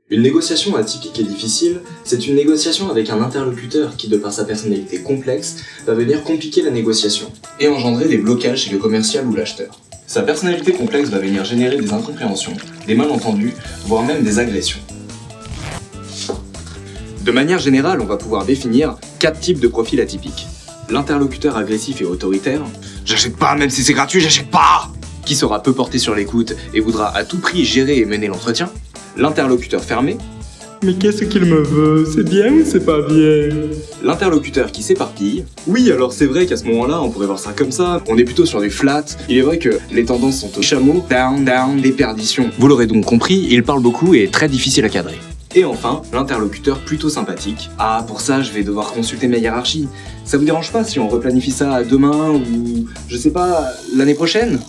Une négociation atypique et difficile, c'est une négociation avec un interlocuteur qui, de par sa personnalité complexe, va venir compliquer la négociation et engendrer des blocages chez le commercial ou l'acheteur. Sa personnalité complexe va venir générer des incompréhensions, des malentendus, voire même des agressions. De manière générale, on va pouvoir définir 4 types de profils atypiques. L'interlocuteur agressif et autoritaire, J'achète pas, même si c'est gratuit, j'achète pas! qui sera peu porté sur l'écoute et voudra à tout prix gérer et mener l'entretien. L'interlocuteur fermé, Mais qu'est-ce qu'il me veut? C'est bien ou c'est pas bien? l'interlocuteur qui s'éparpille. Oui, alors c'est vrai qu'à ce moment-là, on pourrait voir ça comme ça, on est plutôt sur du flat. Il est vrai que les tendances sont au chameau, down, down, déperdition. Vous l'aurez donc compris, il parle beaucoup et est très difficile à cadrer. Et enfin, l'interlocuteur plutôt sympathique. Ah, pour ça, je vais devoir consulter ma hiérarchie. Ça vous dérange pas si on replanifie ça à demain ou, je sais pas, l'année prochaine?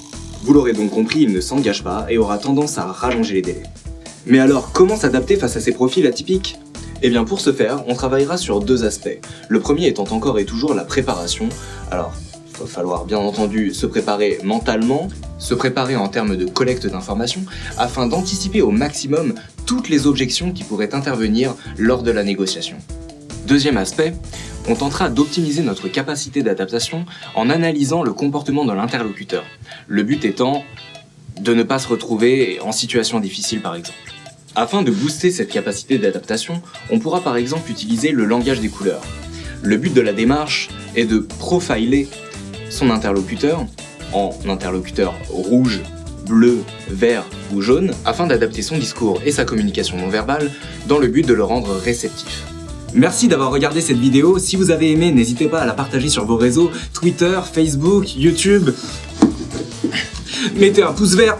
Vous l'aurez donc compris, il ne s'engage pas et aura tendance à rallonger les délais. Mais alors, comment s'adapter face à ces profils atypiques? Eh bien pour ce faire, on travaillera sur 2 aspects. Le premier étant encore et toujours la préparation. Alors, il va falloir bien entendu se préparer mentalement, se préparer en termes de collecte d'informations, afin d'anticiper au maximum toutes les objections qui pourraient intervenir lors de la négociation. Deuxième aspect, on tentera d'optimiser notre capacité d'adaptation en analysant le comportement de l'interlocuteur. Le but étant de ne pas se retrouver en situation difficile par exemple. Afin de booster cette capacité d'adaptation, on pourra par exemple utiliser le langage des couleurs. Le but de la démarche est de profiler son interlocuteur en interlocuteur rouge, bleu, vert ou jaune, afin d'adapter son discours et sa communication non verbale dans le but de le rendre réceptif. Merci d'avoir regardé cette vidéo. Si vous avez aimé, n'hésitez pas à la partager sur vos réseaux, Twitter, Facebook, YouTube. Mettez un pouce vert.